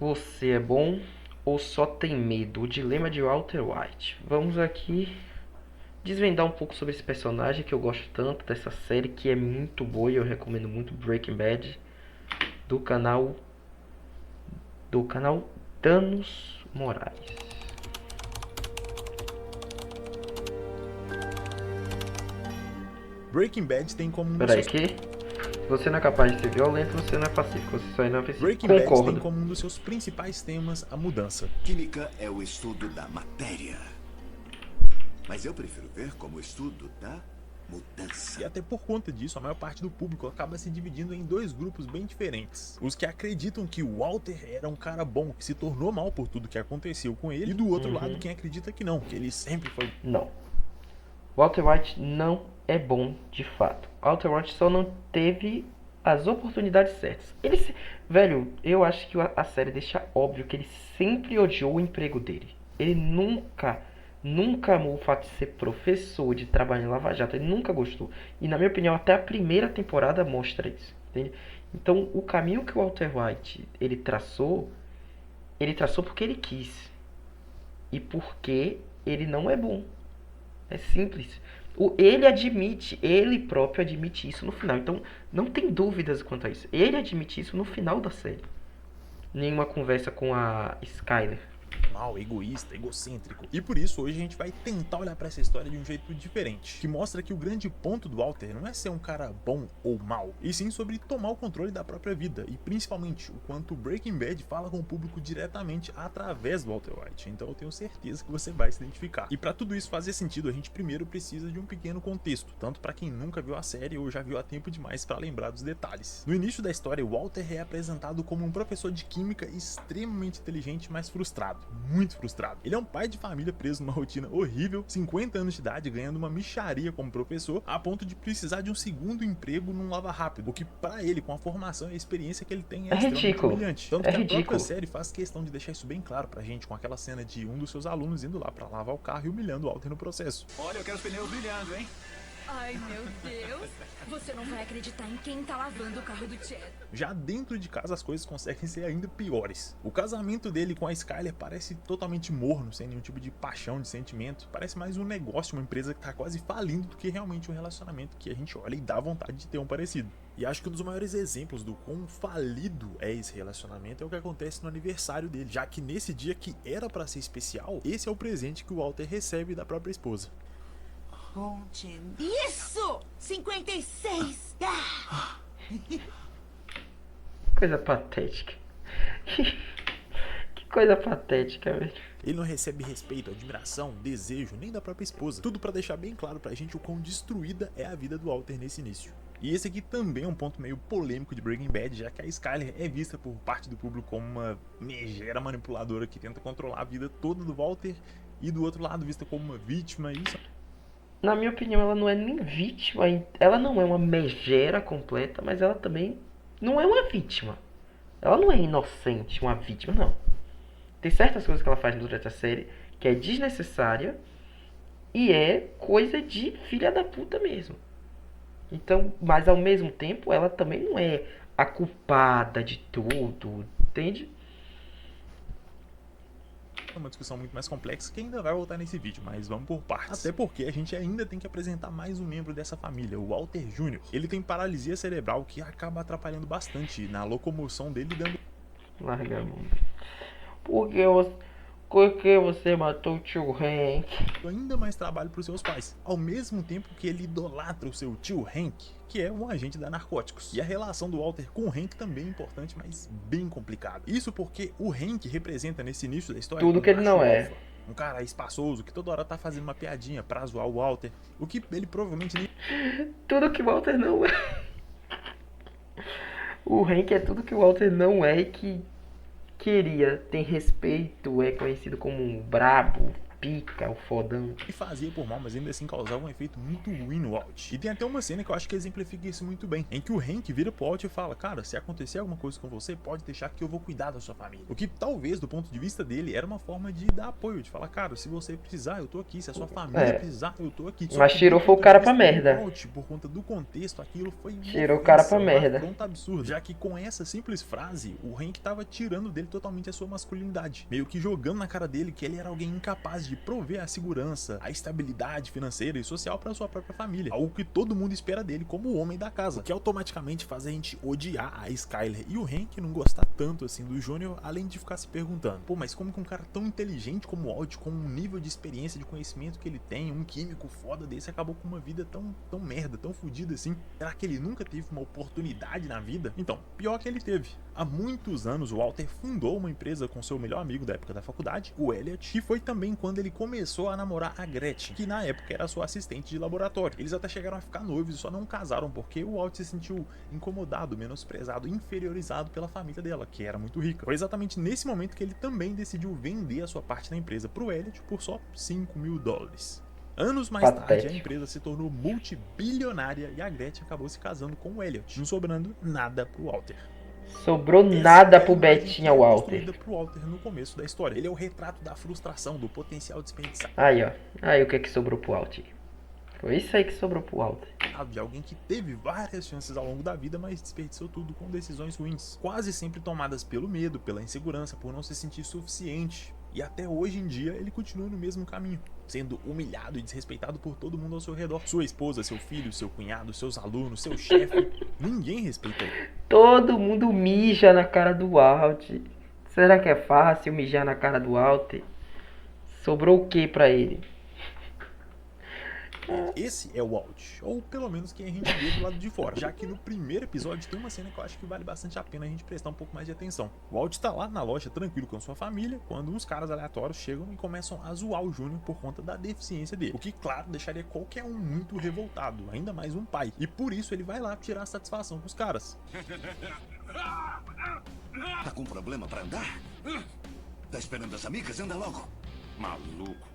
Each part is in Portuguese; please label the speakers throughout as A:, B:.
A: Você é bom ou só tem medo? O dilema de Walter White. Vamos aqui desvendar um pouco sobre esse personagem que eu gosto tanto dessa série, que é muito boa e eu recomendo muito, Breaking Bad, do canal do canal Danos Moraes.
B: Breaking Bad tem como um dos
A: Peraí
B: seus
A: que se você não é capaz de ser violento, você não é pacífico. Você só não é pacífico.
B: Breaking Bad tem
A: Concordo.
B: como um dos seus principais temas a mudança.
C: Química é o estudo da matéria. Mas eu prefiro ver como o estudo da mudança.
B: E até por conta disso, a maior parte do público acaba se dividindo em dois grupos bem diferentes. Os que acreditam que o Walter era um cara bom, que se tornou mal por tudo que aconteceu com ele, e do outro lado quem acredita que não, que ele sempre foi.
A: Não. Walter White não é bom de fato. Walter White só não teve as oportunidades certas. Velho, eu acho que a série deixa óbvio que ele sempre odiou o emprego dele. Ele nunca amou o fato de ser professor, de trabalhar em Lava Jato. Ele nunca gostou. E na minha opinião, até a primeira temporada mostra isso. Entende? Então, o caminho que o Walter White ele traçou porque ele quis. E porque ele não é bom. É simples. Ele próprio admite isso no final. Então, não tem dúvidas quanto a isso. Ele admite isso no final da série. Nenhuma conversa com a Skyler.
B: Mal, egoísta, egocêntrico. E por isso hoje a gente vai tentar olhar pra essa história de um jeito diferente, que mostra que o grande ponto do Walter não é ser um cara bom ou mal, e sim sobre tomar o controle da própria vida, e principalmente o quanto Breaking Bad fala com o público diretamente através do Walter White. Então eu tenho certeza que você vai se identificar. E pra tudo isso fazer sentido, a gente primeiro precisa de um pequeno contexto, tanto pra quem nunca viu a série ou já viu há tempo demais pra lembrar dos detalhes. No início da história, Walter é apresentado como um professor de química extremamente inteligente, mas frustrado. Muito frustrado. Ele é um pai de família preso numa rotina horrível, 50 anos de idade, ganhando uma mixaria como professor, a ponto de precisar de um segundo emprego num lava rápido, o que pra ele, com a formação e a experiência que ele tem, é extremamente
A: ridículo.
B: humilhante. Tanto
A: É
B: que a própria
A: ridículo.
B: série faz questão de deixar isso bem claro pra gente, com aquela cena de um dos seus alunos indo lá pra lavar o carro e humilhando o Walter no processo.
C: Olha, eu quero os pneus brilhando, hein?
D: Ai, meu Deus. Você não vai acreditar em quem tá lavando o carro do Chad.
B: Já dentro de casa as coisas conseguem ser ainda piores. O casamento dele com a Skyler parece totalmente morno, sem nenhum tipo de paixão, de sentimento. Parece mais um negócio, uma empresa que tá quase falindo, do que realmente um relacionamento que a gente olha e dá vontade de ter um parecido. E acho que um dos maiores exemplos do quão falido é esse relacionamento é o que acontece no aniversário dele, já que nesse dia que era pra ser especial, esse é o presente que o Walter recebe da própria esposa.
E: Isso! 56! Ah!
A: Coisa patética. Que coisa patética, velho.
B: Ele não recebe respeito, admiração, desejo, nem da própria esposa. Tudo pra deixar bem claro pra gente o quão destruída é a vida do Walter nesse início. E esse aqui também é um ponto meio polêmico de Breaking Bad, já que a Skyler é vista por parte do público como uma megera manipuladora que tenta controlar a vida toda do Walter, e do outro lado vista como uma vítima. Isso
A: Na minha opinião, ela não é nem vítima. Ela não é uma megera completa, mas ela também não é uma vítima. Ela não é inocente, uma vítima, não. Tem certas coisas que ela faz durante a série que é desnecessária e é coisa de filha da puta mesmo. Então, mas ao mesmo tempo, ela também não é a culpada de tudo, entende?
B: é uma discussão muito mais complexa que ainda vai voltar nesse vídeo, mas vamos por partes. Até porque a gente ainda tem que apresentar mais um membro dessa família, o Walter Jr. Ele tem paralisia cerebral que acaba atrapalhando bastante na locomoção dele, dando
A: Larga a mão. Por que você matou o tio Hank?
B: ainda mais trabalho para os seus pais, ao mesmo tempo que ele idolatra o seu tio Hank, que é um agente da narcóticos. E a relação do Walter com o Hank também é importante, mas bem complicada. Isso porque o Hank representa nesse início da história
A: Tudo
B: um
A: que ele não
B: macho
A: é.
B: alfa, um cara espaçoso que toda hora tá fazendo uma piadinha pra zoar o Walter, o que ele provavelmente nem
A: Tudo que o Walter não é. O Hank é tudo que o Walter não é e que queria. Tem respeito, é conhecido como um brabo, pica, o fodão.
B: E fazia por mal, mas ainda assim causava um efeito muito ruim no Walt. E tem até uma cena que eu acho que exemplifica isso muito bem, em que o Hank vira pro Walt e fala: cara, se acontecer alguma coisa com você, pode deixar que eu vou cuidar da sua família. O que talvez, do ponto de vista dele, era uma forma de dar apoio, de falar: cara, se você precisar, eu tô aqui, se a sua família precisar, eu tô aqui.
A: Mas tirou foi o cara pra merda.
B: Walt, por conta do contexto, aquilo foi
A: Tirou o cara pra merda.
B: Afronta absurda, já que com essa simples frase, o Hank tava tirando dele totalmente a sua masculinidade, meio que jogando na cara dele que ele era alguém incapaz de prover a segurança, a estabilidade financeira e social para sua própria família, algo que todo mundo espera dele como o homem da casa, o que automaticamente faz a gente odiar a Skyler e o Hank não gostar tanto assim do Júnior, além de ficar se perguntando: pô, mas como que um cara tão inteligente como o Walt, com um nível de experiência, de conhecimento que ele tem, um químico foda desse, acabou com uma vida tão merda, tão fodida assim? Será que ele nunca teve uma oportunidade na vida? Então, pior que ele teve. Há muitos anos, o Walter fundou uma empresa com seu melhor amigo da época da faculdade, o Elliot, e foi também quando ele começou a namorar a Gretchen, que na época era sua assistente de laboratório. Eles até chegaram a ficar noivos e só não casaram porque o Walt se sentiu incomodado, menosprezado, inferiorizado pela família dela, que era muito rica. Foi exatamente nesse momento que ele também decidiu vender a sua parte da empresa pro Elliot por só $5.000. Anos mais tarde, a empresa se tornou multibilionária e a Gretchen acabou se casando com o Elliot, não sobrando nada pro Walter.
A: Sobrou nada pro Betinha Walter.
B: Pro Walter no começo da história. Ele é o retrato da frustração, do potencial desperdiçado.
A: Aí, ó. Aí o que sobrou pro Walter? Foi isso aí que sobrou pro Walter.
B: De alguém que teve várias chances ao longo da vida, mas desperdiçou tudo com decisões ruins. Quase sempre tomadas pelo medo, pela insegurança, por não se sentir suficiente. E até hoje em dia ele continua no mesmo caminho, sendo humilhado e desrespeitado por todo mundo ao seu redor. Sua esposa, seu filho, seu cunhado, seus alunos, seu chefe, ninguém respeita ele.
A: Todo mundo mija na cara do Walter. Será que é fácil mijar na cara do Walter? Sobrou o que pra ele?
B: Esse é o Walt, ou pelo menos quem a gente vê do lado de fora, já que no primeiro episódio tem uma cena que eu acho que vale bastante a pena a gente prestar um pouco mais de atenção. O Walt tá lá na loja tranquilo com sua família, quando uns caras aleatórios chegam e começam a zoar o Júnior por conta da deficiência dele, o que claro deixaria qualquer um muito revoltado, ainda mais um pai, e por isso ele vai lá tirar satisfação com os caras.
C: Tá com problema pra andar? Tá esperando as amigas? Anda logo. Maluco.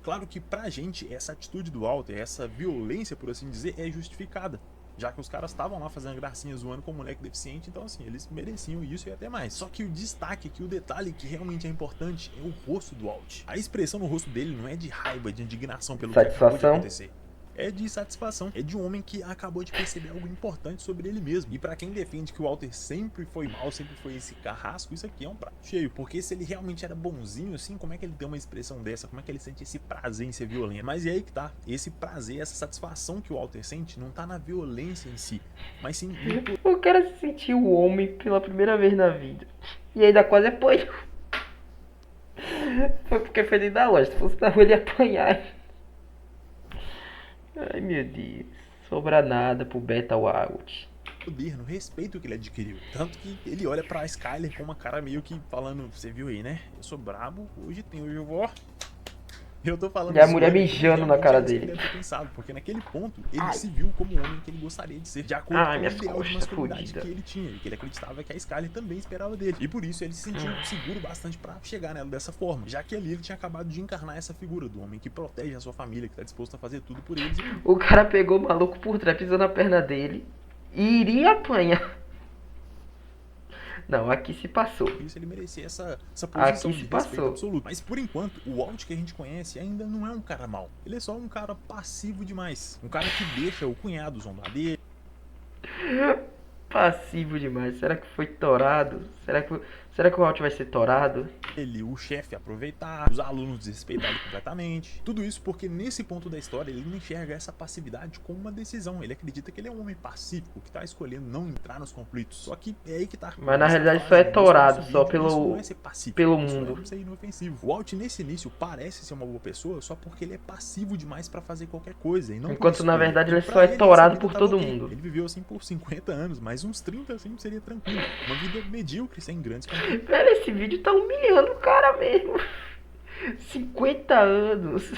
B: Claro que pra gente essa atitude do Walter, essa violência por assim dizer, é justificada, já que os caras estavam lá fazendo gracinha zoando com um moleque deficiente, então assim, eles mereciam isso e até mais. Só que o destaque aqui, o detalhe que realmente é importante é o rosto do Walt. A expressão no rosto dele não é de raiva, de indignação pelo que acabou de acontecer. É de satisfação, é de um homem que acabou de perceber algo importante sobre ele mesmo. E pra quem defende que o Walter sempre foi mal, sempre foi esse carrasco, isso aqui é um prato cheio. Porque se ele realmente era bonzinho assim, como é que ele tem uma expressão dessa? Como é que ele sente esse prazer em ser violento? Mas e aí que tá, esse prazer, essa satisfação que o Walter sente não tá na violência em si, mas sim no...
A: O cara se sentiu o homem pela primeira vez na vida e ainda quase apanhou. Foi porque foi dentro da loja, se fosse na rua ele ia apanhar. Ai meu Deus, sobra nada pro Beta Walt.
B: Poder, no respeito que ele adquiriu. Tanto que ele olha pra Skyler com uma cara meio que falando: você viu aí, né? Eu sou brabo, hoje eu vou. Eu tô falando.
A: E a mulher mijando na cara dele.
B: Ele deve ter pensado, porque naquele ponto ele se viu como o homem que ele gostaria de ser, de acordo com o ideal de masculinidade que ele tinha e que ele acreditava que a Skyler também esperava dele. E por isso ele se sentiu seguro bastante pra chegar nela dessa forma, já que ali ele tinha acabado de encarnar essa figura do homem que protege a sua família, que tá disposto a fazer tudo por eles.
A: O cara pegou o maluco por trás, pisou na perna dele e iria apanhar. Não, aqui se passou.
B: Por isso ele merecia essa posição
A: aqui
B: de
A: se
B: respeito
A: passou.
B: absoluto. Mas por enquanto, o Walt que a gente conhece ainda não é um cara mau. Ele é só um cara passivo demais. Um cara que deixa o cunhado zombar dele.
A: Passivo demais. Será que foi torado? Será que o Walt vai ser torado?
B: O chefe aproveitar, os alunos desrespeitar ele completamente. Tudo isso porque nesse ponto da história ele não enxerga essa passividade como uma decisão. Ele acredita que ele é um homem pacífico, que tá escolhendo não entrar nos conflitos. Só que é aí que tá.
A: Mas na realidade só é torado, só pelo mundo.
B: Isso é ser inofensivo. O Walt nesse início parece ser uma boa pessoa só porque ele é passivo demais pra fazer qualquer coisa. E não
A: enquanto na verdade ele só é torado por todo mundo.
B: Ele viveu assim por 50 anos, mas uns 30 assim seria tranquilo. Uma vida medíocre, sem grandes conflitos.
A: Velho, esse vídeo tá humilhando o cara mesmo. 50 anos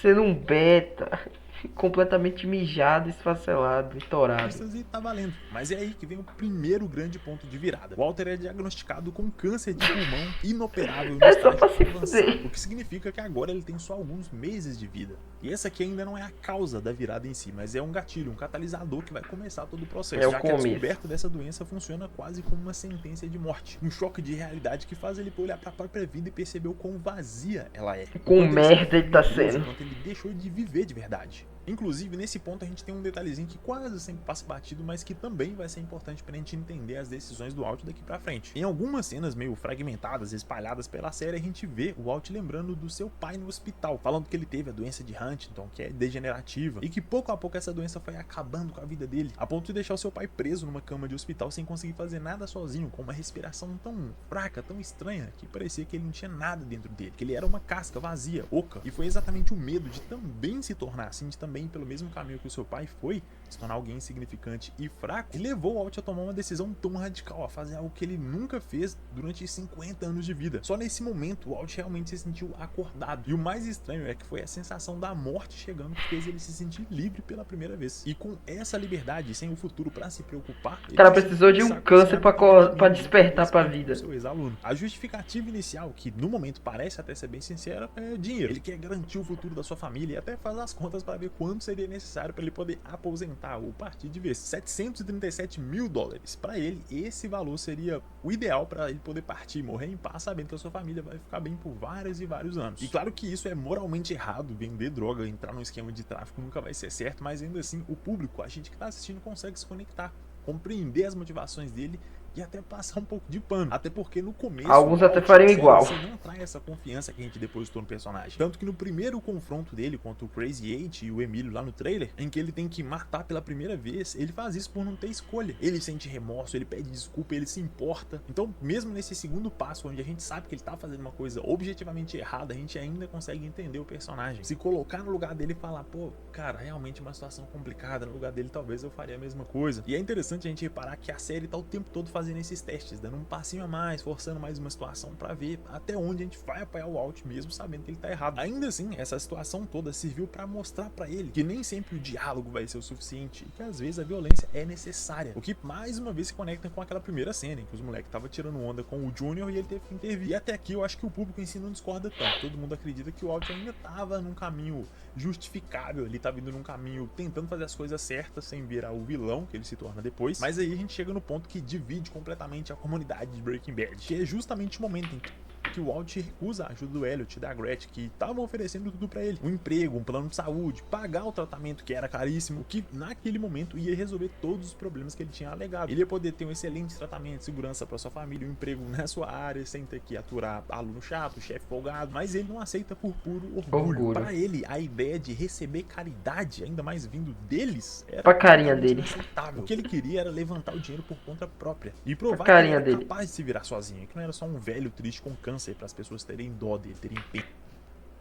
A: sendo um beta. completamente mijado, esfacelado, estourado.
B: E tá valendo. Mas é aí que vem o primeiro grande ponto de virada. Walter é diagnosticado com câncer de pulmão inoperável no
A: É só pra
B: estágio
A: se
B: avançado,
A: fuder.
B: o que significa que agora ele tem só alguns meses de vida. E essa aqui ainda não é a causa da virada em si, mas é um gatilho, um catalisador que vai começar todo o processo.
A: É o
B: já que a
A: começo.
B: descoberta dessa doença funciona quase como uma sentença de morte. Um choque de realidade que faz ele olhar pra própria vida e perceber o quão vazia ela é.
A: Com
B: Enquanto
A: merda ele tá
B: se
A: sendo.
B: enquanto ele deixou de viver de verdade. Inclusive, nesse ponto a gente tem um detalhezinho que quase sempre passa batido, mas que também vai ser importante pra gente entender as decisões do Walt daqui pra frente. Em algumas cenas meio fragmentadas, espalhadas pela série, a gente vê o Walt lembrando do seu pai no hospital, falando que ele teve a doença de Huntington, que é degenerativa, e que pouco a pouco essa doença foi acabando com a vida dele, a ponto de deixar o seu pai preso numa cama de hospital sem conseguir fazer nada sozinho, com uma respiração tão fraca, tão estranha, que parecia que ele não tinha nada dentro dele, que ele era uma casca vazia, oca. E foi exatamente o medo de também se tornar assim, de também pelo mesmo caminho que o seu pai foi, se tornar alguém insignificante e fraco, que levou o Walt a tomar uma decisão tão radical, a fazer algo que ele nunca fez durante 50 anos de vida. Só nesse momento o Walt realmente se sentiu acordado. E o mais estranho é que foi a sensação da morte chegando que fez ele se sentir livre pela primeira vez. E com essa liberdade, sem o futuro pra se preocupar,
A: O cara precisou de um câncer pra despertar pra vida.
B: Seu ex-aluno. A justificativa inicial, que no momento parece até ser bem sincera, é dinheiro. Ele quer garantir o futuro da sua família e até faz as contas para ver quanto seria necessário para ele poder aposentar ou partir de vez. 737 mil dólares. Para ele, esse valor seria o ideal para ele poder partir e morrer em paz, sabendo que a sua família vai ficar bem por vários e vários anos. E claro que isso é moralmente errado, vender droga, entrar num esquema de tráfico nunca vai ser certo, mas ainda assim, o público, a gente que tá assistindo, consegue se conectar, compreender as motivações dele e até passar um pouco de pano. Até porque no começo
A: Alguns até fariam igual.
B: Você não traz essa confiança que a gente depositou no personagem. Tanto que no primeiro confronto dele contra o Crazy Eight e o Emílio lá no trailer, em que ele tem que matar pela primeira vez, ele faz isso por não ter escolha. Ele sente remorso, ele pede desculpa, ele se importa. Então, mesmo nesse segundo passo, onde a gente sabe que ele tá fazendo uma coisa objetivamente errada, a gente ainda consegue entender o personagem. Se colocar no lugar dele e falar, pô, cara, realmente é uma situação complicada, no lugar dele talvez eu faria a mesma coisa. E é interessante a gente reparar que a série tá o tempo todo fazendo esses testes, dando um passinho a mais, forçando mais uma situação pra ver até onde a gente vai apoiar o Walt mesmo sabendo que ele tá errado. Ainda assim, essa situação toda serviu pra mostrar pra ele que nem sempre o diálogo vai ser o suficiente e que às vezes a violência é necessária. O que mais uma vez se conecta com aquela primeira cena em que os moleques estavam tirando onda com o Junior e ele teve que intervir. E até aqui eu acho que o público em si não discorda tanto. Todo mundo acredita que o Walt ainda tava num caminho justificável, ele tá vindo num caminho tentando fazer as coisas certas sem virar o vilão que ele se torna depois. Mas aí a gente chega no ponto que divide completamente a comunidade de Breaking Bad, que é justamente o momento em que o Walt recusa a ajuda do Elliot e da Gretchen, que estavam oferecendo tudo pra ele, um emprego, um plano de saúde, pagar o tratamento que era caríssimo, que naquele momento ia resolver todos os problemas que ele tinha alegado. Ele ia poder ter um excelente tratamento, segurança pra sua família, um emprego na sua área, sem ter que aturar aluno chato, chefe folgado, mas ele não aceita por puro orgulho. Pra ele, a ideia de receber caridade, ainda mais vindo deles, era
A: Pra carinha dele.
B: inaceitável. O que ele queria era levantar o dinheiro por conta própria e provar que
A: carinha
B: ele era
A: dele.
B: capaz de se virar sozinho, que não era só um velho triste com câncer para as pessoas terem dó dele, terem pena.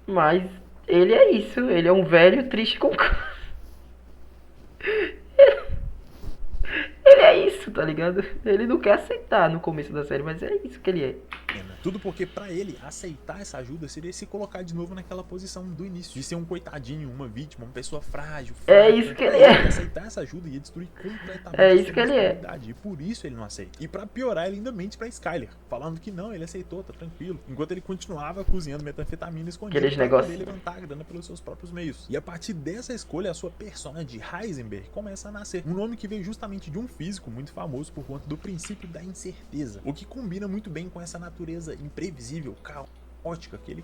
A: Mas ele é isso, ele é um velho triste com câncer. Ele é isso, tá ligado? Ele não quer aceitar no começo da série, mas é isso que ele é.
B: Tudo porque pra ele aceitar essa ajuda seria se colocar de novo naquela posição do início, de ser um coitadinho, uma vítima, uma pessoa frágil, fraca.
A: É isso que ele é.
B: Aceitar essa ajuda ia destruir completamente
A: É
B: a
A: isso
B: sua
A: que ele é.
B: personalidade, e por isso ele não aceita. E pra piorar, ele ainda mente pra Skyler, falando que não, ele aceitou, tá tranquilo, enquanto ele continuava cozinhando metanfetamina escondida
A: Aqueles
B: pra
A: negócios.
B: poder levantar a grana pelos seus próprios meios. E a partir dessa escolha, a sua persona de Heisenberg começa a nascer, um nome que veio justamente de um físico muito famoso por conta do princípio da incerteza, o que combina muito bem com essa natureza imprevisível, caótica que ele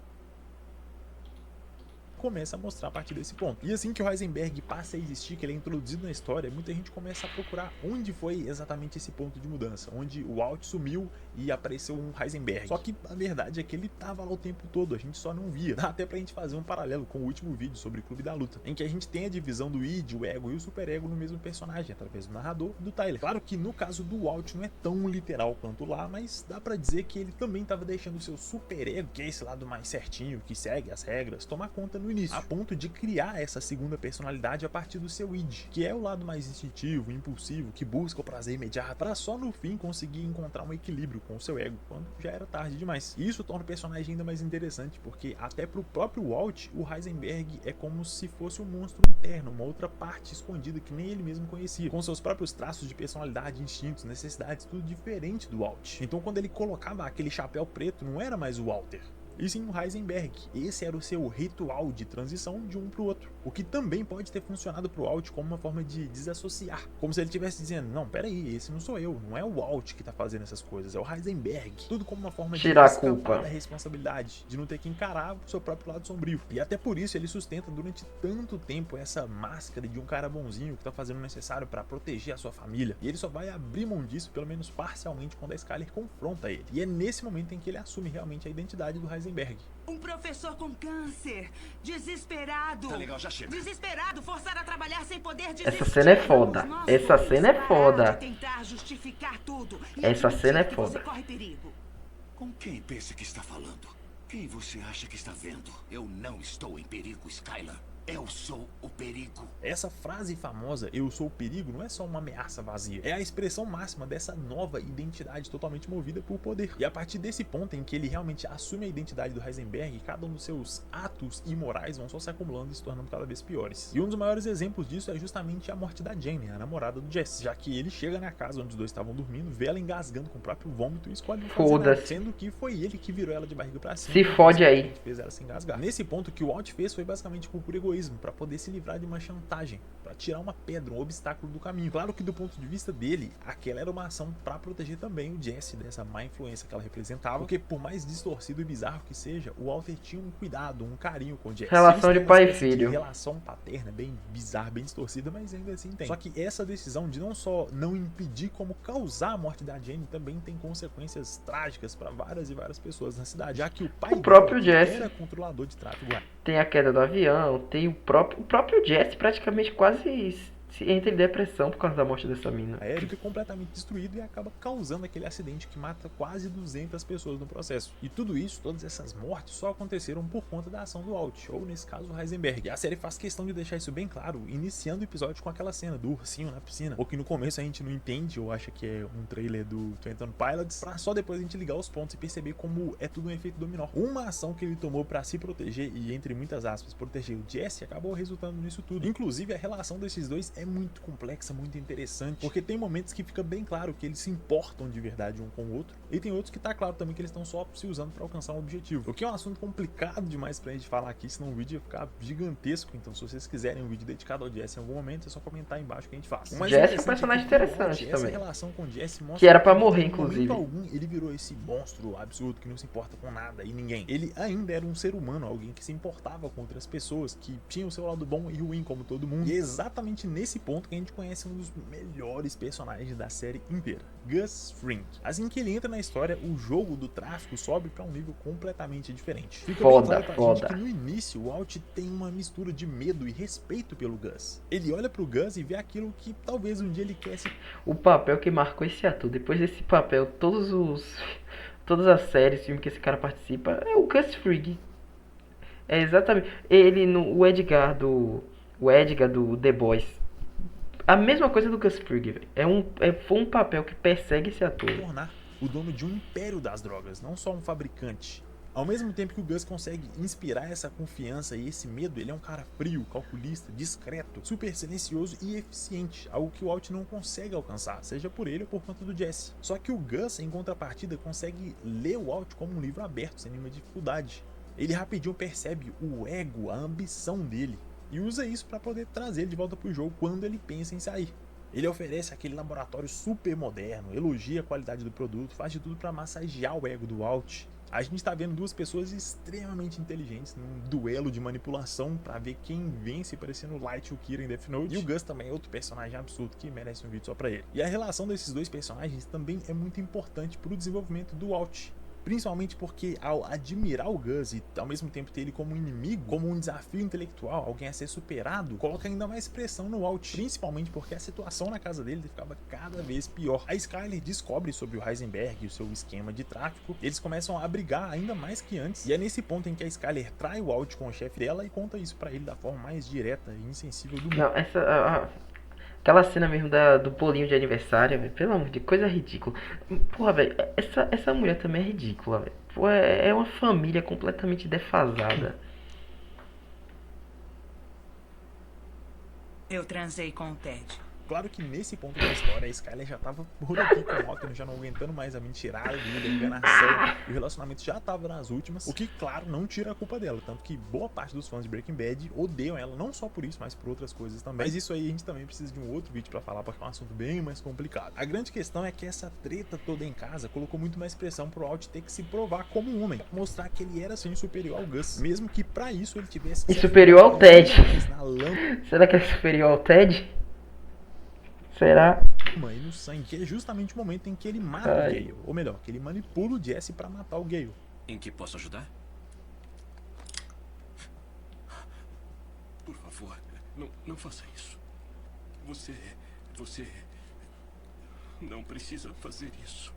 B: começa a mostrar a partir desse ponto. E assim que o Heisenberg passa a existir, que ele é introduzido na história, muita gente começa a procurar onde foi exatamente esse ponto de mudança, onde o Walt sumiu e apareceu um Heisenberg. Só que a verdade é que ele tava lá o tempo todo, a gente só não via. Dá até pra gente fazer um paralelo com o último vídeo sobre o Clube da Luta, em que a gente tem a divisão do id, o ego e o superego no mesmo personagem, através do narrador e do Tyler. Claro que no caso do Walt não é tão literal quanto lá, mas dá pra dizer que ele também tava deixando o seu superego, que é esse lado mais certinho, que segue as regras, tomar conta no no início, a ponto de criar essa segunda personalidade a partir do seu id, que é o lado mais instintivo, impulsivo, que busca o prazer imediato, para só no fim conseguir encontrar um equilíbrio com o seu ego, quando já era tarde demais. E isso torna o personagem ainda mais interessante, porque até pro próprio Walt, o Heisenberg é como se fosse um monstro interno, uma outra parte escondida que nem ele mesmo conhecia, com seus próprios traços de personalidade, instintos, necessidades, tudo diferente do Walt. Então quando ele colocava aquele chapéu preto, não era mais o Walter, e sim o Heisenberg. Esse era o seu ritual de transição de um para o outro, o que também pode ter funcionado para o Walt como uma forma de desassociar, como se ele estivesse dizendo, não, peraí, esse não sou eu, não é o Walt que tá fazendo essas coisas, é o Heisenberg. Tudo como uma forma de
A: tirar a
B: escapar
A: culpa
B: da responsabilidade, de não ter que encarar o seu próprio lado sombrio. E até por isso ele sustenta durante tanto tempo essa máscara de um cara bonzinho que tá fazendo o necessário para proteger a sua família, e ele só vai abrir mão disso, pelo menos parcialmente, quando a Skyler confronta ele. E é nesse momento em que ele assume realmente a identidade do Heisenberg.
E: Um professor com câncer, desesperado.
C: Tá legal, já chega.
E: Desesperado, forçado a trabalhar sem poder desistir.
A: Essa cena é foda.
E: Nós
A: Essa
E: vamos
A: cena é
E: parar
A: foda.
E: de tentar justificar tudo e
A: Essa
E: admitir
A: cena é
E: que
A: foda.
E: Você corre perigo.
C: Com quem pensa que está falando? Quem você acha que está vendo? Eu não estou em perigo, Skylar. Eu sou o perigo.
B: Essa frase famosa, eu sou o perigo, não é só uma ameaça vazia. É a expressão máxima dessa nova identidade totalmente movida por poder. E a partir desse ponto em que ele realmente assume a identidade do Heisenberg, cada um dos seus atos imorais vão só se acumulando e se tornando cada vez piores. E um dos maiores exemplos disso é justamente a morte da Jane, a namorada do Jesse, já que ele chega na casa onde os dois estavam dormindo, vê ela engasgando com o próprio vômito e escolhe não fazer nada,
A: Foda-se.
B: sendo que foi ele que virou ela de barriga pra cima.
A: Se fode aí.
B: Fez ela se engasgar. Nesse ponto, o que o Walt fez foi basicamente por puro egoísmo, para poder se livrar de uma chantagem, para tirar uma pedra, um obstáculo do caminho. Claro que do ponto de vista dele, aquela era uma ação para proteger também o Jesse dessa má influência que ela representava, porque por mais distorcido e bizarro que seja, o Walter tinha um cuidado, um carinho com o Jesse.
A: Relação
B: Eles
A: de
B: têm uma
A: pai e
B: espécie de
A: filho.
B: relação paterna bem bizarra, bem distorcida, mas ainda assim tem. Só que essa decisão de não só não impedir, como causar a morte da Jane também tem consequências trágicas para várias e várias pessoas na cidade, já que o pai
A: O próprio
B: dela
A: Jesse.
B: era controlador de tráfego.
A: Tem a queda do avião, tem o próprio Jesse praticamente quase se entra em depressão por causa da morte dessa mina.
B: Aéreo fica completamente destruído e acaba causando aquele acidente que mata quase 200 pessoas no processo. E tudo isso, todas essas mortes, só aconteceram por conta da ação do Walt, ou nesse caso o Heisenberg. E a série faz questão de deixar isso bem claro, iniciando o episódio com aquela cena do ursinho na piscina, ou que no começo a gente não entende, ou acha que é um trailer do 21 Pilots, pra só depois a gente ligar os pontos e perceber como é tudo um efeito dominó. Uma ação que ele tomou pra se proteger e, entre muitas aspas, proteger o Jesse, acabou resultando nisso tudo. Inclusive, a relação desses dois é muito complexa, muito interessante, porque tem momentos que fica bem claro que eles se importam de verdade um com o outro, e tem outros que tá claro também que eles estão só se usando pra alcançar um objetivo, o que é um assunto complicado demais pra gente falar aqui, senão o vídeo ia ficar gigantesco. Então se vocês quiserem um vídeo dedicado ao Jesse em algum momento, é só comentar aí embaixo que a gente faz.
A: Jesse é um personagem interessante
B: essa
A: também,
B: relação com o Jesse mostra
A: que era pra
B: que,
A: morrer,
B: em momento
A: inclusive.
B: algum, ele virou esse monstro absurdo que não se importa com nada e ninguém. Ele ainda era um ser humano, alguém que se importava com outras pessoas, que tinha o seu lado bom e ruim como todo mundo. E é exatamente nesse ponto que a gente conhece um dos melhores personagens da série inteira, Gus Fring. Assim que ele entra na história, o jogo do tráfico sobe para um nível completamente diferente. Fica bem claro pra gente que no início o Walt tem uma mistura de medo e respeito pelo Gus. Ele olha pro Gus e vê aquilo que talvez um dia ele quer se...
A: O papel que marcou esse ator, depois desse papel, todas as séries, filmes que esse cara participa, é o Gus Fring. É exatamente ele no o Edgar do The Boys. A mesma coisa do Gus Fring, velho. Foi um papel que persegue esse ator.
B: Tornar o dono de um império das drogas, não só um fabricante. Ao mesmo tempo que o Gus consegue inspirar essa confiança e esse medo, ele é um cara frio, calculista, discreto, super silencioso e eficiente, algo que o Walt não consegue alcançar, seja por ele ou por conta do Jesse. Só que o Gus, em contrapartida, consegue ler o Walt como um livro aberto, sem nenhuma dificuldade. Ele rapidinho percebe o ego, a ambição dele, e usa isso para poder trazer ele de volta pro jogo quando ele pensa em sair. Ele oferece aquele laboratório super moderno, elogia a qualidade do produto, faz de tudo para massagear o ego do Walt. A gente tá vendo duas pessoas extremamente inteligentes num duelo de manipulação para ver quem vence, parecendo Light e o Kira em Death Note. E o Gus também é outro personagem absurdo que merece um vídeo só pra ele. E a relação desses dois personagens também é muito importante pro desenvolvimento do Walt, principalmente porque ao admirar o Gus e ao mesmo tempo ter ele como um inimigo, como um desafio intelectual, alguém a ser superado, coloca ainda mais pressão no Walt, principalmente porque a situação na casa dele ficava cada vez pior. A Skyler descobre sobre o Heisenberg e o seu esquema de tráfico, eles começam a brigar ainda mais que antes, e é nesse ponto em que a Skyler trai o Walt com o chefe dela e conta isso pra ele da forma mais direta e insensível do mundo.
A: Não, aquela cena mesmo do bolinho de aniversário, velho, pelo amor de Deus, coisa ridícula. Porra, velho, essa mulher também é ridícula, velho. Pô, é uma família completamente defasada.
E: Eu transei com o Ted.
B: Claro que nesse ponto da história a Skyler já tava por aqui com o Walter, já não aguentando mais a mentirada dele, a enganação, e o relacionamento já tava nas últimas, o que claro não tira a culpa dela, tanto que boa parte dos fãs de Breaking Bad odeiam ela, não só por isso, mas por outras coisas também. Mas isso aí a gente também precisa de um outro vídeo pra falar, porque é um assunto bem mais complicado. A grande questão é que essa treta toda em casa colocou muito mais pressão pro Walt ter que se provar como um homem, mostrar que ele era sim superior ao Gus, mesmo que pra isso ele tivesse
A: E superior ao Ted.
B: na lâmpada.
A: Será que é superior ao Ted? Será?
B: E no sangue, que é justamente o momento em que ele mata o Gale, ou melhor, que ele manipula o Jesse pra matar o Gale.
C: Em que posso ajudar? Por favor, não faça isso. Você não precisa fazer isso.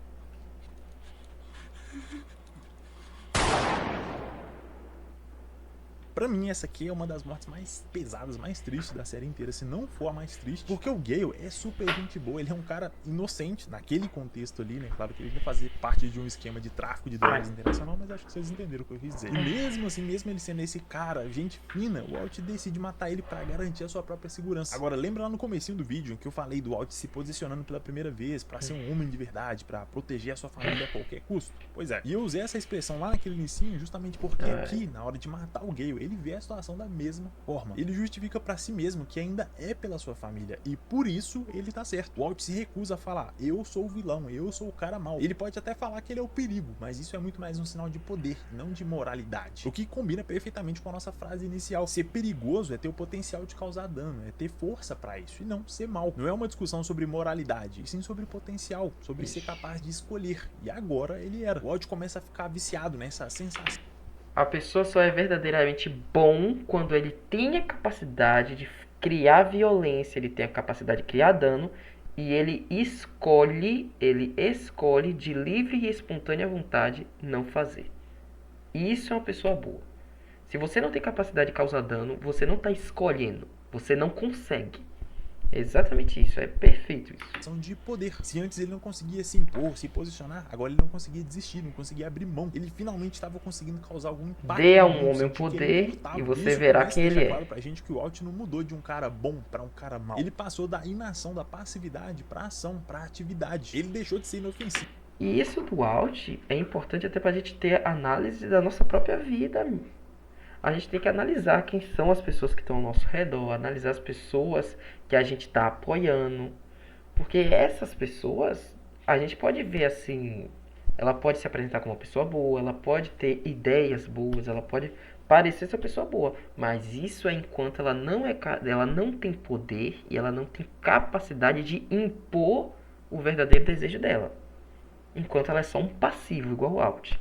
B: Pra mim, essa aqui é uma das mortes mais pesadas, mais tristes da série inteira, se não for a mais triste, porque o Gale é super gente boa, ele é um cara inocente naquele contexto ali, né? Claro que ele vai fazer parte de um esquema de tráfico de drogas internacional, mas acho que vocês entenderam o que eu quis dizer. E mesmo assim, mesmo ele sendo esse cara, gente fina, o Walt decide matar ele pra garantir a sua própria segurança. Agora, lembra lá no comecinho do vídeo em que eu falei do Walt se posicionando pela primeira vez pra ser um homem de verdade, pra proteger a sua família a qualquer custo? Pois é, e eu usei essa expressão lá naquele inicinho justamente porque aqui, na hora de matar o Gale, ele vê a situação da mesma forma. Ele justifica pra si mesmo que ainda é pela sua família e por isso ele tá certo. O Walt se recusa a falar, eu sou o vilão, eu sou o cara mau. Ele pode até falar que ele é o perigo, mas isso é muito mais um sinal de poder, não de moralidade. O que combina perfeitamente com a nossa frase inicial. Ser perigoso é ter o potencial de causar dano, é ter força pra isso e não ser mal. Não é uma discussão sobre moralidade, e sim sobre potencial, sobre ser capaz de escolher. E agora ele era. O Walt começa a ficar viciado nessa sensação.
A: A pessoa só é verdadeiramente bom quando ele tem a capacidade de criar violência, ele tem a capacidade de criar dano e ele escolhe de livre e espontânea vontade não fazer. Isso é uma pessoa boa. Se você não tem capacidade de causar dano, você não está escolhendo, você não consegue. É exatamente isso, é perfeito isso.
B: De poder. Se antes ele não conseguia se impor, se posicionar, agora ele não conseguia desistir, não conseguia abrir mão. Ele finalmente estava conseguindo causar algum impacto.
A: Dê a um homem o poder e você verá quem ele é.
B: Claro pra gente que o Walt não mudou de um cara bom pra um cara mau. Ele passou da inação, da passividade pra ação, pra atividade. Ele deixou de ser inofensivo.
A: E isso do Walt é importante até pra gente ter análise da nossa própria vida. A gente tem que analisar quem são as pessoas que estão ao nosso redor, analisar as pessoas que a gente está apoiando. Porque essas pessoas, a gente pode ver assim, ela pode se apresentar como uma pessoa boa, ela pode ter ideias boas, ela pode parecer ser uma pessoa boa. Mas isso é enquanto ela não tem poder e ela não tem capacidade de impor o verdadeiro desejo dela. Enquanto ela é só um passivo, igual o Walt.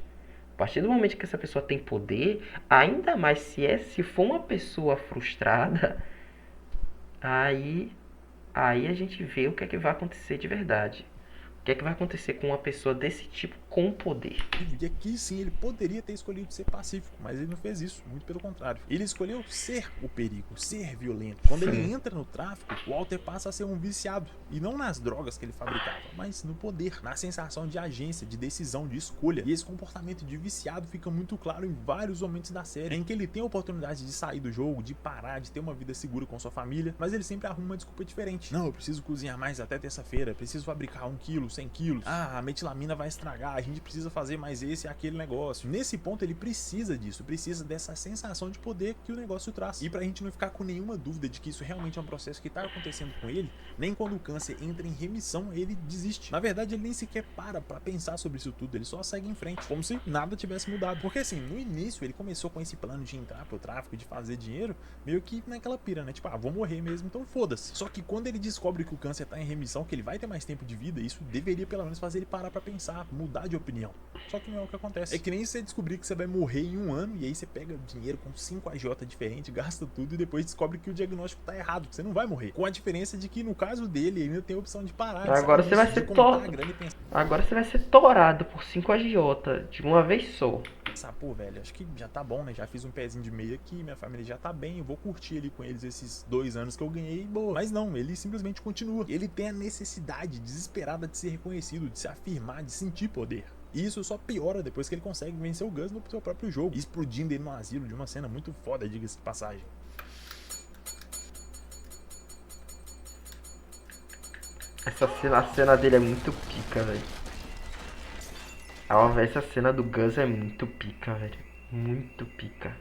A: A partir do momento que essa pessoa tem poder, ainda mais se for uma pessoa frustrada, aí a gente vê o que é que vai acontecer de verdade. O que é que vai acontecer com uma pessoa desse tipo com poder?
B: E aqui sim ele poderia ter escolhido ser pacífico, mas ele não fez isso, muito pelo contrário. Ele escolheu ser o perigo, ser violento. Quando ele entra no tráfico, o Walter passa a ser um viciado. E não nas drogas que ele fabricava, mas no poder, na sensação de agência, de decisão, de escolha. E esse comportamento de viciado fica muito claro em vários momentos da série, em que ele tem a oportunidade de sair do jogo, de parar, de ter uma vida segura com sua família, mas ele sempre arruma uma desculpa diferente. Não, eu preciso cozinhar mais até terça-feira, preciso fabricar 1 quilo, 100 quilos. Ah, a metilamina vai estragar, a gente precisa fazer mais esse e aquele negócio. Nesse ponto ele precisa disso, precisa dessa sensação de poder que o negócio traz. E pra gente não ficar com nenhuma dúvida de que isso realmente é um processo que tá acontecendo com ele, nem quando o câncer entra em remissão ele desiste. Na verdade ele nem sequer para pra pensar sobre isso tudo, ele só segue em frente, como se nada tivesse mudado. Porque assim, no início ele começou com esse plano de entrar pro tráfico, de fazer dinheiro, meio que naquela pira, né? Tipo, vou morrer mesmo, então foda-se. Só que quando ele descobre que o câncer tá em remissão, que ele vai ter mais tempo de vida, isso deveria pelo menos fazer ele parar pra pensar, mudar de opinião. Só que não é o que acontece. É que nem você descobrir que você vai morrer em um ano e aí você pega dinheiro com 5 agiota diferentes, gasta tudo e depois descobre que o diagnóstico tá errado, que você não vai morrer. Com a diferença de que no caso dele ainda tem a opção de parar.
A: Agora você vai ser Agora você vai ser torado por 5 agiota de uma vez só.
B: Pô, velho, acho que já tá bom, né? Já fiz um pezinho de meia aqui, minha família já tá bem, eu vou curtir ali com eles esses 2 anos que eu ganhei, boa. Mas não, ele simplesmente continua. Ele tem a necessidade desesperada de ser reconhecido, de se afirmar, de sentir poder. E isso só piora depois que ele consegue vencer o Gus no seu próprio jogo, explodindo ele no asilo de uma cena muito foda, diga-se de passagem.
A: A cena dele é muito pica, velho. Essa cena do Gus é muito pica, velho. Muito pica.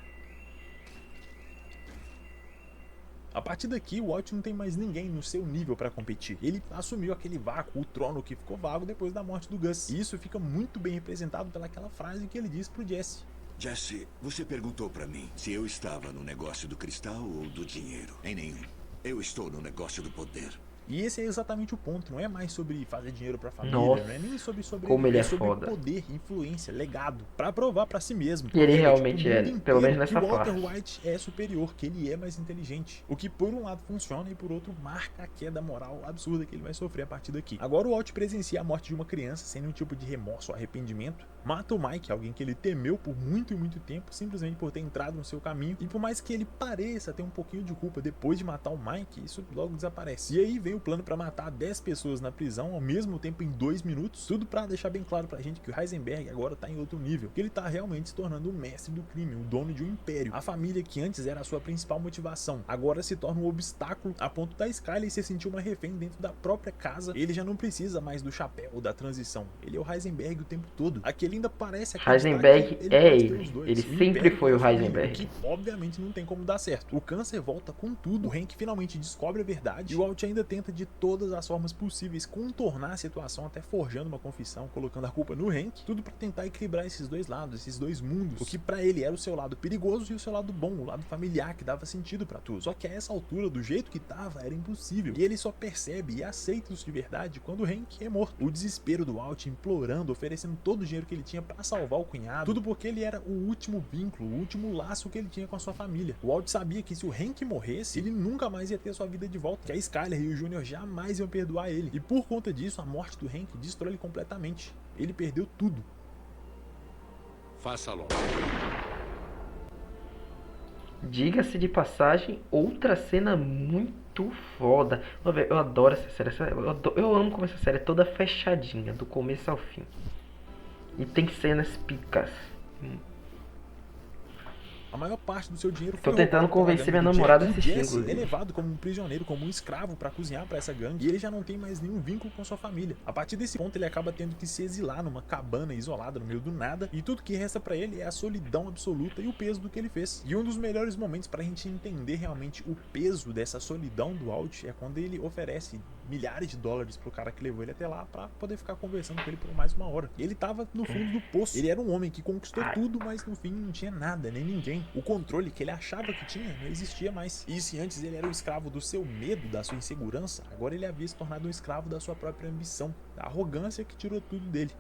B: A partir daqui, o Walt não tem mais ninguém no seu nível pra competir. Ele assumiu aquele vácuo, o trono que ficou vago depois da morte do Gus. E isso fica muito bem representado pelaquela frase que ele diz pro Jesse.
C: Jesse, você perguntou pra mim se eu estava no negócio do cristal ou do dinheiro. Em nenhum. Eu estou no negócio do poder.
B: E esse é exatamente o ponto, não é mais sobre fazer dinheiro pra família,
A: Nossa,
B: não é nem sobre
A: como ele é
B: sobre
A: foda.
B: Poder, influência, legado, pra provar pra si mesmo.
A: E ele
B: Provar,
A: realmente
B: pro mundo
A: é,
B: inteiro
A: pelo menos nessa
B: que o Walter
A: parte.
B: White é superior, que ele é mais inteligente. O que por um lado funciona e por outro marca a queda moral absurda que ele vai sofrer a partir daqui. Agora o Walt presencia a morte de uma criança sem nenhum tipo de remorso ou arrependimento. Mata o Mike, alguém que ele temeu por muito e muito tempo, simplesmente por ter entrado no seu caminho. E por mais que ele pareça ter um pouquinho de culpa depois de matar o Mike, isso logo desaparece. E aí vem o plano pra matar 10 pessoas na prisão ao mesmo tempo em 2 minutos. Tudo pra deixar bem claro pra gente que o Heisenberg agora tá em outro nível. Que ele tá realmente se tornando o mestre do crime, o dono de um império. A família que antes era a sua principal motivação, agora se torna um obstáculo a ponto da Skyler se sentir uma refém dentro da própria casa. Ele já não precisa mais do chapéu ou da transição. Ele é o Heisenberg o tempo todo. Aqui ele ainda parece
A: Heisenberg
B: que
A: é
B: pode ter
A: ele.
B: os dois.
A: Ele
B: O
A: sempre
B: império
A: foi
B: e a
A: o
B: família,
A: Heisenberg.
B: que obviamente não tem como dar certo. O câncer volta com tudo. O Hank finalmente descobre a verdade. E o Walt ainda tenta de todas as formas possíveis contornar a situação, até forjando uma confissão, colocando a culpa no Hank. Tudo pra tentar equilibrar esses dois lados, esses dois mundos. O que pra ele era o seu lado perigoso e o seu lado bom, o lado familiar que dava sentido pra tudo. Só que a essa altura, do jeito que tava, era impossível. E ele só percebe e aceita isso de verdade quando o Hank é morto. O desespero do Walt implorando, oferecendo todo o dinheiro que ele tinha pra salvar o cunhado. Tudo porque ele era o último vínculo, o último laço que ele tinha com a sua família. O Walt sabia que se o Hank morresse, ele nunca mais ia ter sua vida de volta. Que a Skyler e o Jr. jamais iam perdoar ele. E por conta disso, a morte do Hank destrói ele completamente. Ele perdeu tudo.
C: Faça logo.
A: Diga-se de passagem, outra cena muito foda. Eu adoro essa série. Eu amo como essa série é toda fechadinha, do começo ao fim. E tem cenas picas.
B: A maior parte do seu dinheiro
A: Tô
B: foi
A: tentando
B: roubado pela
A: convencer
B: gangue
A: minha
B: do
A: namorada a
B: Jack.
A: assistir,
B: Jesse
A: inclusive.
B: é levado como um prisioneiro, como um escravo pra cozinhar pra essa gangue, e ele já não tem mais nenhum vínculo com sua família. A partir desse ponto ele acaba tendo que se exilar numa cabana isolada no meio do nada, e tudo que resta pra ele é a solidão absoluta e o peso do que ele fez. E um dos melhores momentos pra gente entender realmente o peso dessa solidão do Walt é quando ele oferece milhares de dólares pro cara que levou ele até lá pra poder ficar conversando com ele por mais 1 hora. Ele tava no fundo do poço. Ele era um homem que conquistou tudo, mas no fim não tinha nada, nem ninguém. O controle que ele achava que tinha não existia mais. E se antes ele era o escravo do seu medo, da sua insegurança, agora ele havia se tornado um escravo da sua própria ambição, da arrogância que tirou tudo dele.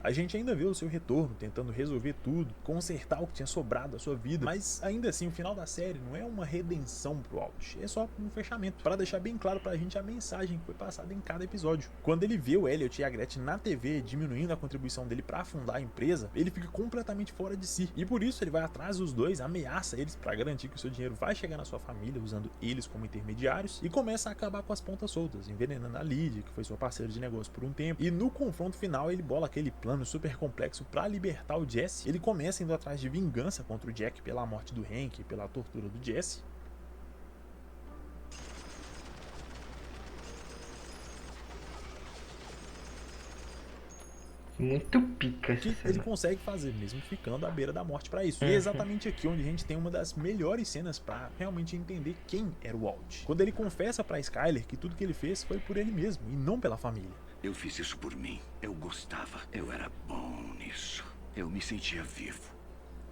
B: A gente ainda vê o seu retorno, tentando resolver tudo, consertar o que tinha sobrado da sua vida, mas ainda assim o final da série não é uma redenção pro Walt, é só um fechamento, para deixar bem claro pra gente a mensagem que foi passada em cada episódio. Quando ele vê o Elliot e a Gretchen na TV diminuindo a contribuição dele pra afundar a empresa, ele fica completamente fora de si, e por isso ele vai atrás dos dois, ameaça eles pra garantir que o seu dinheiro vai chegar na sua família, usando eles como intermediários, e começa a acabar com as pontas soltas, envenenando a Lydia, que foi sua parceira de negócio por um tempo, e no confronto final ele bola aquele plano super complexo pra libertar o Jesse. Ele começa indo atrás de vingança contra o Jack pela morte do Hank e pela tortura do Jesse.
A: Muito pica essa
B: Que ele
A: cena.
B: consegue fazer, mesmo ficando à beira da morte pra isso. E é exatamente aqui onde a gente tem uma das melhores cenas pra realmente entender quem era o Walt. Quando ele confessa pra Skyler que tudo que ele fez foi por ele mesmo e não pela família.
C: Eu fiz isso por mim. Eu gostava. Eu era bom nisso. Eu me sentia vivo.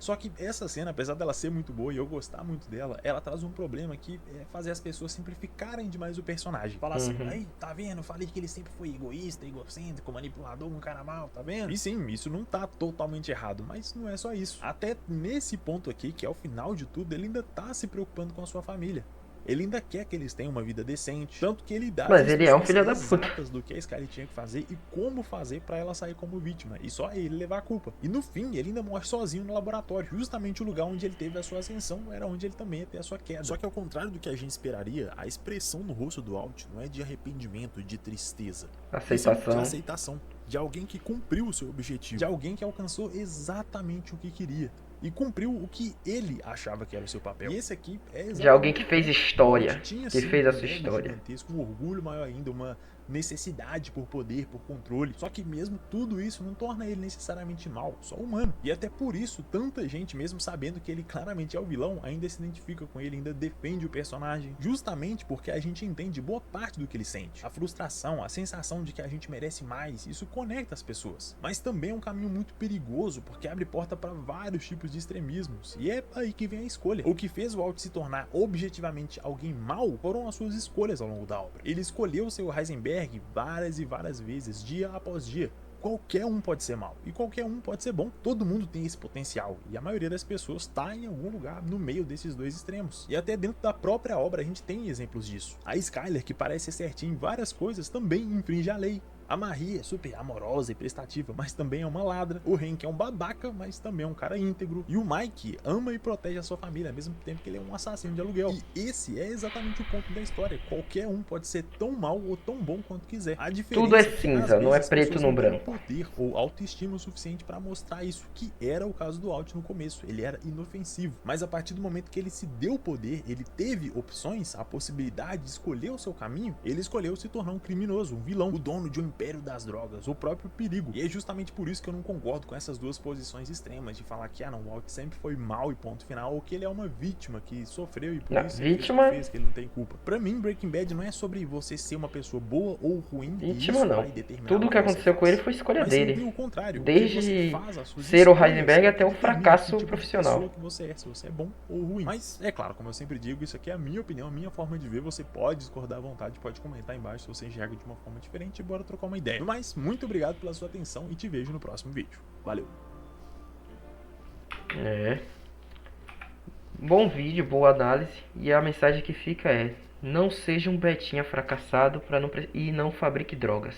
B: Só que essa cena, apesar dela ser muito boa e eu gostar muito dela, ela traz um problema que é fazer as pessoas simplificarem demais o personagem. Falar assim, aí, tá vendo? Eu falei que ele sempre foi egoísta, egocêntrico, manipulador, um cara mal, tá vendo? E sim, isso não tá totalmente errado, mas não é só isso. Até nesse ponto aqui, que é o final de tudo, ele ainda tá se preocupando com a sua família. Ele ainda quer que eles tenham uma vida decente. Tanto que ele dá
A: Mas
B: as
A: ele é um
B: instruções
A: filho da puta.
B: exatas do que a Skyler tinha que fazer e como fazer pra ela sair como vítima. E só ele levar a culpa. E no fim, ele ainda morre sozinho no laboratório. Justamente o lugar onde ele teve a sua ascensão era onde ele também ia ter a sua queda. Só que ao contrário do que a gente esperaria, a expressão no rosto do Alt não é de arrependimento, de tristeza.
A: Aceitação.
B: De aceitação. De alguém que cumpriu o seu objetivo. De alguém que alcançou exatamente o que queria. E cumpriu o que ele achava que era o seu papel. E esse aqui é exatamente
A: De alguém que fez história.
B: tinha,
A: Que
B: sim,
A: fez a
B: um
A: sua
B: ego
A: história.
B: gigantesco, um orgulho maior ainda, uma necessidade por poder, por controle. Só que mesmo tudo isso não torna ele necessariamente mal, só humano. E até por isso, tanta gente, mesmo sabendo que ele claramente é o vilão, ainda se identifica com ele, ainda defende o personagem. Justamente porque a gente entende boa parte do que ele sente. A frustração, a sensação de que a gente merece mais, isso conecta as pessoas. Mas também é um caminho muito perigoso, porque abre porta para vários tipos de extremismos. E é aí que vem a escolha. O que fez o Alt se tornar objetivamente alguém mau foram as suas escolhas ao longo da obra. Ele escolheu ser o Heisenberg várias e várias vezes, dia após dia. Qualquer um pode ser mal e qualquer um pode ser bom. Todo mundo tem esse potencial e a maioria das pessoas está em algum lugar no meio desses dois extremos. E até dentro da própria obra a gente tem exemplos disso. A Skyler, que parece ser certinha em várias coisas, também infringe a lei. A Marie é super amorosa e prestativa, mas também é uma ladra. O Hank é um babaca, mas também é um cara íntegro. E o Mike ama e protege a sua família, ao mesmo tempo que ele é um assassino de aluguel. E esse é exatamente o ponto da história. Qualquer um pode ser tão mal ou tão bom quanto quiser. A diferença
A: Tudo é
B: que, às
A: cinza, não é
B: vezes, as
A: preto
B: pessoas
A: no
B: não têm
A: branco.
B: poder ou autoestima o suficiente para mostrar isso, que era o caso do Alt no começo. Ele era inofensivo. Mas a partir do momento que ele se deu poder, ele teve opções, a possibilidade de escolher o seu caminho, ele escolheu se tornar um criminoso, um vilão, o dono de um império das drogas, o próprio perigo. E é justamente por isso que eu não concordo com essas duas posições extremas de falar que não, o Alt sempre foi mal e ponto final, ou que ele é uma vítima que sofreu e por
A: Não,
B: isso
A: vítima-
B: ele fez, que ele não tem culpa. Pra mim, Breaking Bad não é sobre você ser uma pessoa boa ou ruim, e
A: Vítima
B: isso
A: não.
B: vai determinar
A: Tudo
B: o
A: que
B: você
A: aconteceu com
B: faz.
A: ele foi escolha
B: Mas sim,
A: dele.
B: o contrário, o que
A: Desde
B: você faz, as suas
A: ser o
B: escolhas,
A: Heisenberg
B: é
A: até o
B: que determina
A: fracasso
B: que tipo de
A: profissional.
B: pessoa que você é, se você é bom ou ruim. Mas é claro, como eu sempre digo, isso aqui é a minha opinião, a minha forma de ver. Você pode discordar à vontade, pode comentar aí embaixo se você enxerga de uma forma diferente e bora trocar uma ideia. No mais, muito obrigado pela sua atenção e te vejo no próximo vídeo. Valeu!
A: É. Bom vídeo, boa análise. E a mensagem que fica é: não seja um betinha fracassado e não fabrique drogas.